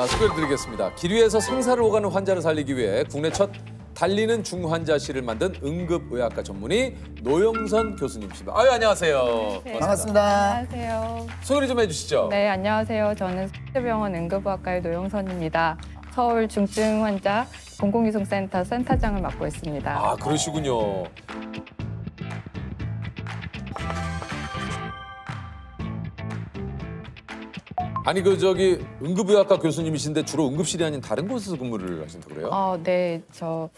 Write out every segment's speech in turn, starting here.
소개를 드리겠습니다. 길 위에서 생사를 오가는 환자를 살리기 위해 국내 첫 달리는 중환자실을 만든 응급의학과 전문의 노영선 교수님이십니다. 아유, 안녕하세요. 네, 반갑습니다. 안녕하세요. 소개를 좀 해주시죠. 네, 안녕하세요. 저는 서울대병원 응급의학과의 노영선입니다. 서울 중증 환자 공공이송센터 센터장을 맡고 있습니다. 아, 그러시군요. 아니 응급의학과 교수님이신데 주로 응급실이 아닌 다른 곳에서 근무를 하신다고 그래요? 네, 저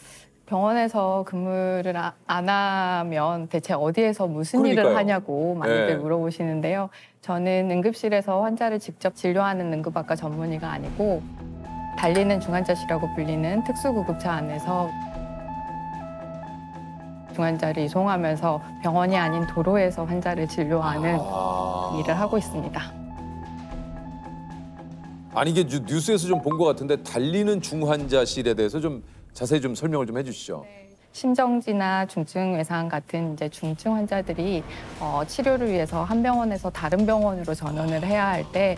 병원에서 근무를 안 하면 대체 어디에서 무슨 그러니까요. 일을 하냐고 많이들 네. 물어보시는데요. 저는 응급실에서 환자를 직접 진료하는 응급학과 전문의가 아니고 달리는 중환자실이라고 불리는 특수구급차 안에서 중환자를 이송하면서 병원이 아닌 도로에서 환자를 진료하는 일을 하고 있습니다. 아니 이게 뉴스에서 좀 본 것 같은데 달리는 중환자실에 대해서 좀 자세히 좀 설명을 좀 해주시죠. 심정지나 중증 외상 같은 이제 중증 환자들이 치료를 위해서 한 병원에서 다른 병원으로 전원을 해야 할 때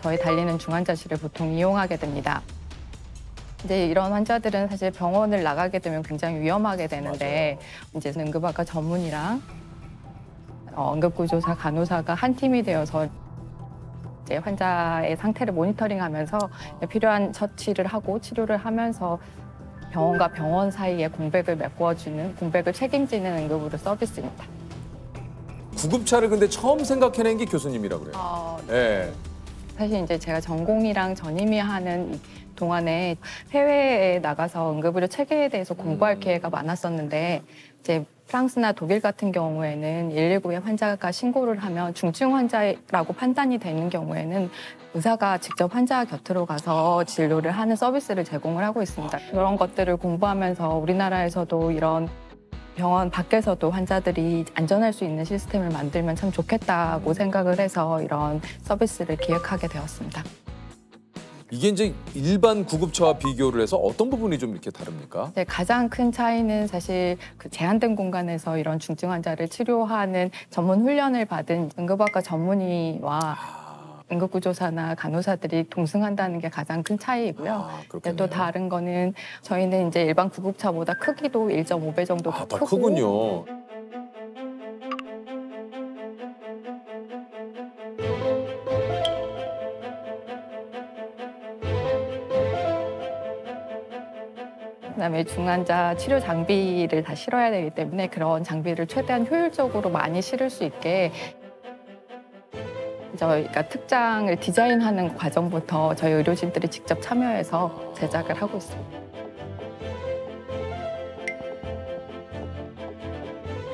저희 달리는 중환자실을 보통 이용하게 됩니다. 이제 이런 환자들은 사실 병원을 나가게 되면 굉장히 위험하게 되는데 이제 응급학과 전문의랑 응급구조사, 간호사가 한 팀이 되어서 이제 환자의 상태를 모니터링하면서 필요한 처치를 하고 치료를 하면서 병원과 병원 사이에 공백을 메꿔주는, 공백을 책임지는 응급의료 서비스입니다. 구급차를 근데 처음 생각해낸 게 교수님이라고 그래요. 네. 사실 이제 제가 전공이랑 전임이 하는 이 동안에 해외에 나가서 응급의료 체계에 대해서 공부할 기회가 많았었는데 이제 프랑스나 독일 같은 경우에는 119에 환자가 신고를 하면 중증 환자라고 판단이 되는 경우에는 의사가 직접 환자 곁으로 가서 진료를 하는 서비스를 제공을 하고 있습니다. 그런 것들을 공부하면서 우리나라에서도 이런 병원 밖에서도 환자들이 안전할 수 있는 시스템을 만들면 참 좋겠다고 생각을 해서 이런 서비스를 기획하게 되었습니다. 이게 이제 일반 구급차와 비교를 해서 어떤 부분이 좀 이렇게 다릅니까? 네, 가장 큰 차이는 사실 그 제한된 공간에서 이런 중증 환자를 치료하는 전문 훈련을 받은 응급학과 전문의와 응급구조사나 간호사들이 동승한다는 게 가장 큰 차이이고요. 그렇겠네요. 또 다른 거는 저희는 이제 일반 구급차보다 크기도 1.5배 정도 더 더 크고 크군요. 그다음에 중환자 치료 장비를 다 실어야 되기 때문에 그런 장비를 최대한 효율적으로 많이 실을 수 있게 저희가 특장을 디자인하는 과정부터 저희 의료진들이 직접 참여해서 제작을 하고 있습니다.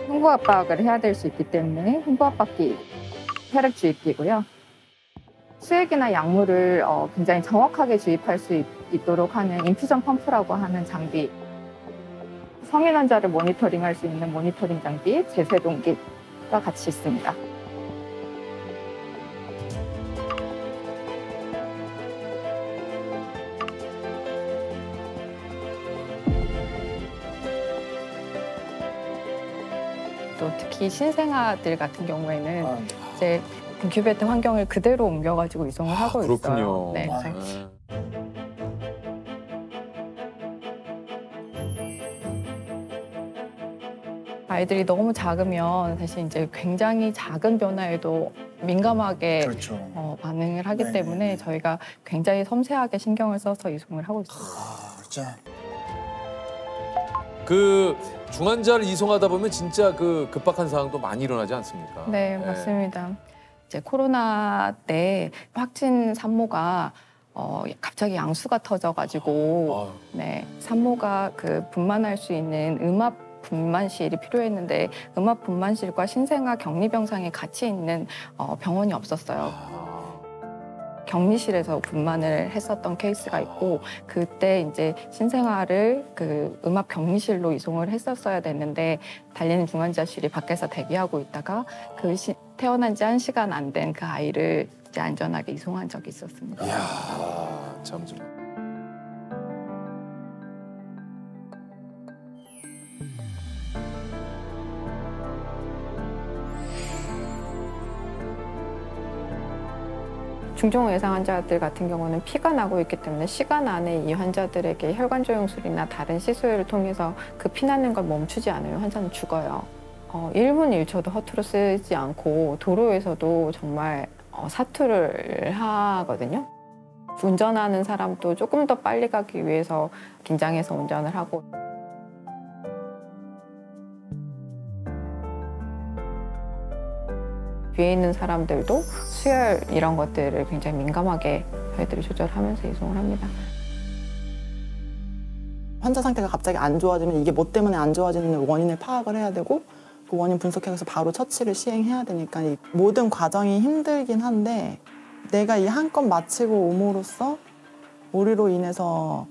흉부압박을 해야 될 수 있기 때문에 흉부압박기 혈액 주입기고요. 수액이나 약물을 굉장히 정확하게 주입할 수 있도록 하는 인퓨전 펌프라고 하는 장비, 성인 환자를 모니터링할 수 있는 모니터링 장비, 제세동기가 같이 있습니다. 또 특히 신생아들 같은 경우에는 이제 인큐베이터 환경을 그대로 옮겨가지고 이송을 하고 그렇군요. 있어요. 네, 그래서 네. 아이들이 너무 작으면 사실 이제 굉장히 작은 변화에도 민감하게 그렇죠. 반응을 하기 네, 때문에 네. 저희가 굉장히 섬세하게 신경을 써서 이송을 하고 있습니다. 진짜. 그 중환자를 이송하다 보면 진짜 그 급박한 상황도 많이 일어나지 않습니까? 네, 맞습니다. 이제 코로나 때 확진 산모가 갑자기 양수가 터져가지고 네, 산모가 그 분만할 수 있는 음압 분만실이 필요했는데 음압 분만실과 신생아 격리병상에 같이 있는 병원이 없었어요. 격리실에서 분만을 했었던 케이스가 있고 그때 이제 신생아를 그 음압 격리실로 이송을 했었어야 됐는데 달리는 중환자실이 밖에서 대기하고 있다가 그 태어난 지 1시간 안 된 그 아이를 이제 안전하게 이송한 적이 있었습니다. 이야, 참 좀. 중증 외상 환자들 같은 경우는 피가 나고 있기 때문에 시간 안에 이 환자들에게 혈관 조영술이나 다른 시술을 통해서 그 피나는 걸 멈추지 않으면 환자는 죽어요. 1분 1초도 허투루 쓰지 않고 도로에서도 정말 사투를 하거든요. 운전하는 사람도 조금 더 빨리 가기 위해서 긴장해서 운전을 하고. 뒤에 있는 사람들도 수혈 이런 것들을 굉장히 민감하게 저희들이 조절하면서 이송을 합니다. 환자 상태가 갑자기 안 좋아지면 이게 뭐 때문에 안 좋아지는 원인을 파악을 해야 되고 그 원인 분석해서 바로 처치를 시행해야 되니까 이 모든 과정이 힘들긴 한데 내가 이 한 건 마치고 옴으로써 우리로 인해서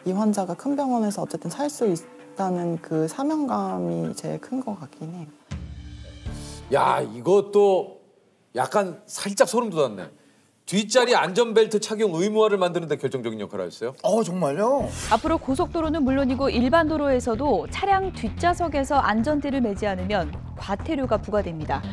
이 환자가 큰 병원에서 어쨌든 살 수 있다는 그 사명감이 제일 큰 것 같긴 해요. 야, 이것도 약간 살짝 소름 돋았네. 뒷자리 안전벨트 착용 의무화를 만드는 데 결정적인 역할을 하셨어요? 정말요? 앞으로 고속도로는 물론이고 일반 도로에서도 차량 뒷좌석에서 안전띠를 매지 않으면 과태료가 부과됩니다.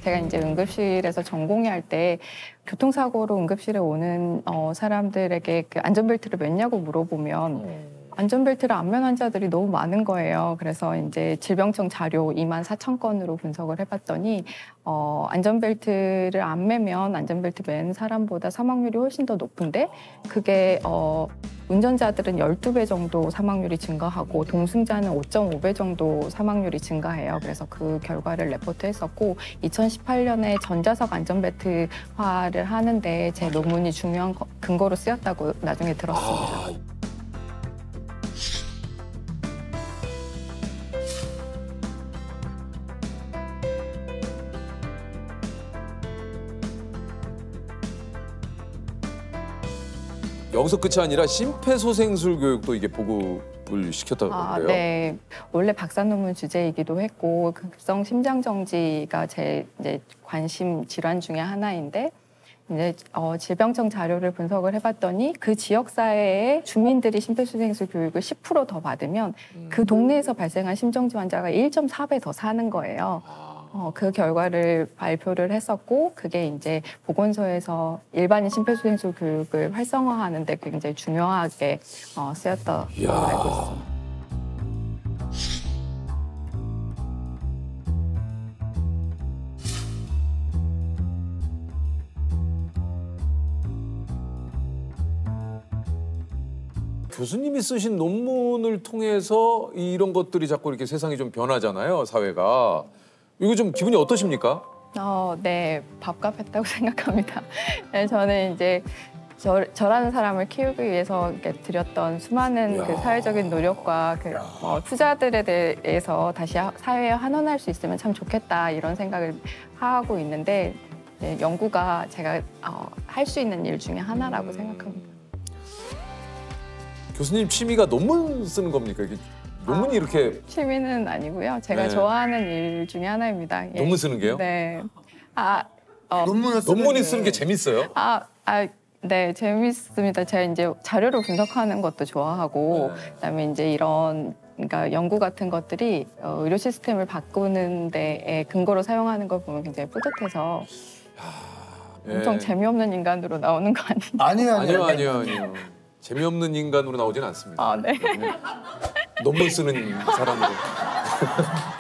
제가 이제 응급실에서 전공의 할 때 교통사고로 응급실에 오는 사람들에게 그 안전벨트를 맸냐고 물어보면 안전벨트를 안 맨 환자들이 너무 많은 거예요. 그래서 이제 질병청 자료 24,000건으로 분석을 해봤더니 안전벨트를 안 매면 안전벨트 맨 사람보다 사망률이 훨씬 더 높은데 그게 운전자들은 12배 정도 사망률이 증가하고 동승자는 5.5배 정도 사망률이 증가해요. 그래서 그 결과를 레포트했었고 2018년에 전자석 안전벨트화를 하는데 제 논문이 중요한 근거로 쓰였다고 나중에 들었습니다. 여기서 끝이 아니라 심폐소생술 교육도 이게 보급을 시켰다고 그래요? 네. 원래 박사 논문 주제이기도 했고 급성 심장 정지가 제 이제 관심 질환 중에 하나인데 이제 질병청 자료를 분석을 해봤더니 그 지역 사회의 주민들이 심폐소생술 교육을 10% 더 받으면 그 동네에서 발생한 심정지 환자가 1.4배 더 사는 거예요. 그 결과를 발표를 했었고 그게 이제 보건소에서 일반인 심폐소생술 교육을 활성화하는 데 굉장히 중요하게 쓰였다고 알고 있습니다. 교수님이 쓰신 논문을 통해서 이런 것들이 자꾸 이렇게 세상이 좀 변하잖아요, 사회가. 이거 좀 기분이 어떠십니까? 네, 밥값했다고 생각합니다. 네, 저는 이제 저라는 사람을 키우기 위해서 이렇게 들였던 수많은 그 사회적인 노력과 그 투자들에 대해서 다시 사회에 환원할 수 있으면 참 좋겠다 이런 생각을 하고 있는데 네, 연구가 제가 할 수 있는 일 중에 하나라고 생각합니다. 교수님 취미가 논문 쓰는 겁니까? 이게 논문이 이렇게 취미는 아니고요. 제가 네. 좋아하는 일 중에 하나입니다. 예. 논문 쓰는 게요? 네. 논문이 쓰는 게 재밌어요? 네, 재밌습니다. 제가 이제 자료를 분석하는 것도 좋아하고, 그다음에 이제 이런 그러니까 연구 같은 것들이 의료 시스템을 바꾸는 데에 근거로 사용하는 걸 보면 굉장히 뿌듯해서 엄청 재미없는 인간으로 나오는 거 아니에요? 아니요. 재미없는 인간으로 나오진 않습니다. 네. 논문 쓰는 사람으로.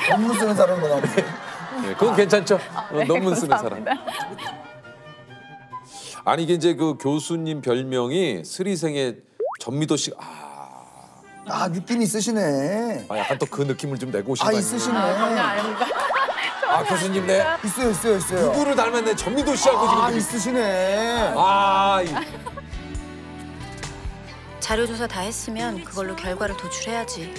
논문 쓰는 사람으로 나오는 네, 그건 괜찮죠? 논문 쓰는 사람. 아니 이게 이제 그 교수님 별명이 스리생의 전미도 씨. 느낌 있으시네. 약간 또 그 느낌을 좀 내고 오신 거 아니에요? 있으시네. 장난 아닙니다. 교수님 네. 있어요. 누구를 닮았네? 전미도 씨하고 지금. 있으시네. 자료조사 다 했으면 그걸로 결과를 도출해야지.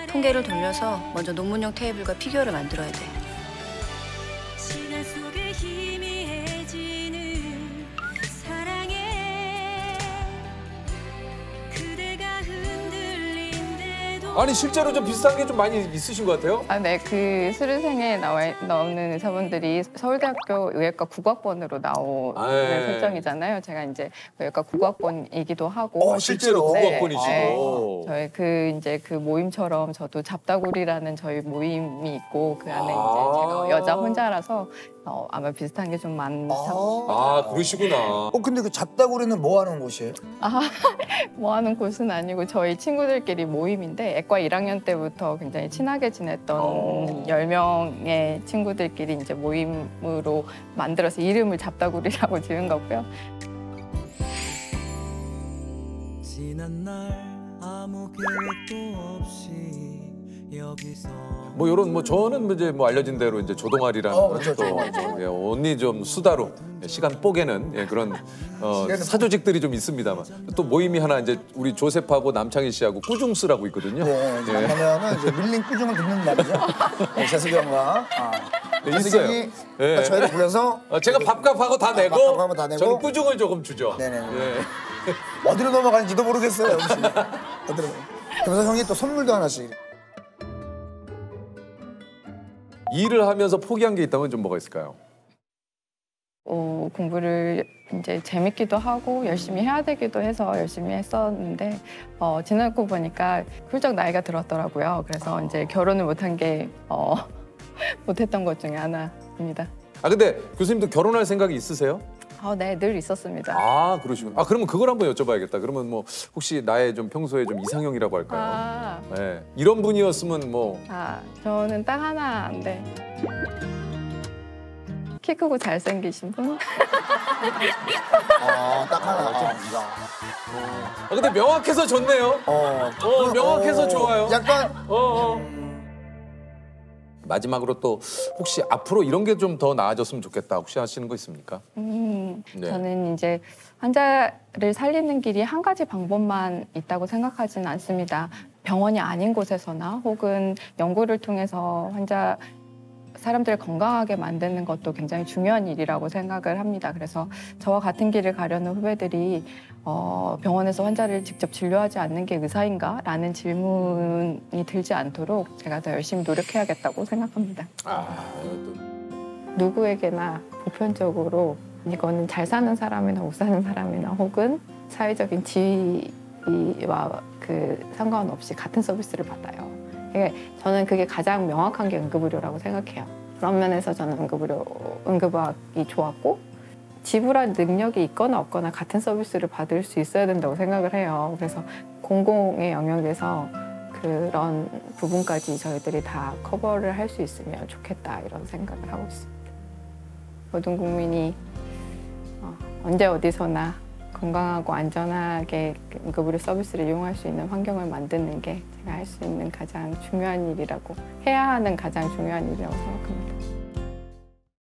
통계를 돌려서 먼저 논문용 테이블과 피규어를 만들어야 돼. 시간 속에 희미해지는 사랑에 그대가 흔들린데도 아니 실제로 좀 비슷한 게 좀 많이 있으신 것 같아요? 네, 그 수료생에 나오는 의사분들이 서울대학교 의학과 국악번으로 나오는 설정이잖아요. 제가 이제 의학과 국악번이기도 하고. 실제로 국악번이시고. 저희 그 모임처럼 저도 잡다구리라는 저희 모임이 있고 그 안에 이제 제가 여자 혼자라서 아마 비슷한 게 좀 많죠. 아, 그러시구나. 근데 그 잡다구리는 뭐 하는 곳이에요? 뭐 하는 곳은 아니고 저희 친구들끼리 모임인데 애과 1학년 때부터 굉장히 친하게 지냈던 10명의 친구들끼리 이제 모임으로 만들어서 이름을 잡다구리라고 지은 거고요. 지난 날 아무 계획도 없이 여기서 뭐 요런 뭐 저는 이제 뭐 알려진 대로 이제 조동아리라는 그렇죠, 또 예, 언니 좀 수다로 시간 뽀개는 예, 그런 사조직들이 좀 있습니다만 또 모임이 하나 이제 우리 조셉하고 남창희 씨하고 꾸중스라고 있거든요. 네, 이제 예. 만나면은 이제 밀린 꾸중을 듣는 날이죠. 네, 재석이 형과 네, 재석이 있어요. 예. 저희를 불러서 제가 밥값하고 다 내고 밥값하고 다 내고. 저는 꾸중을 조금 주죠. 네네. 예. 어디로 넘어가는지도 모르겠어요, 음식. 어디로. 그래서 형이 또 선물도 하나씩. 일을 하면서 포기한 게 있다면 좀 뭐가 있을까요? 공부를 이제 재밌기도 하고 열심히 해야 되기도 해서 열심히 했었는데 지나고 보니까 훌쩍 나이가 들었더라고요. 그래서 이제 결혼을 못한 게 못했던 것 중에 하나입니다. 아 근데 교수님도 결혼할 생각이 있으세요? 네, 늘 있었습니다. 아 그러시군. 아 그러면 그걸 한번 여쭤봐야겠다. 그러면 뭐 혹시 나의 좀 평소에 좀 이상형이라고 할까요? 네. 이런 분이었으면 뭐 저는 딱 하나인데 키 크고 잘생기신 분? 딱 하나. 근데 명확해서 좋네요. 명확해서 좋아요. 약간 마지막으로 또 혹시 앞으로 이런 게 좀 더 나아졌으면 좋겠다. 혹시 하시는 거 있습니까? 네. 저는 이제 환자를 살리는 길이 한 가지 방법만 있다고 생각하지는 않습니다. 병원이 아닌 곳에서나 혹은 연구를 통해서 사람들을 건강하게 만드는 것도 굉장히 중요한 일이라고 생각을 합니다. 그래서 저와 같은 길을 가려는 후배들이 병원에서 환자를 직접 진료하지 않는 게 의사인가? 라는 질문이 들지 않도록 제가 더 열심히 노력해야겠다고 생각합니다. 누구에게나 보편적으로 이거는 잘 사는 사람이나 못 사는 사람이나 혹은 사회적인 지위와 상관없이 같은 서비스를 받아요. 저는 그게 가장 명확한 게 응급의료라고 생각해요. 그런 면에서 저는 응급의학이 좋았고 지불할 능력이 있거나 없거나 같은 서비스를 받을 수 있어야 된다고 생각을 해요. 그래서 공공의 영역에서 그런 부분까지 저희들이 다 커버를 할 수 있으면 좋겠다 이런 생각을 하고 있습니다. 모든 국민이 언제 어디서나 건강하고 안전하게 응급의료 서비스를 이용할 수 있는 환경을 만드는 게 제가 할 수 있는 가장 중요한 일이라고 해야 하는 가장 중요한 일이라고 생각합니다.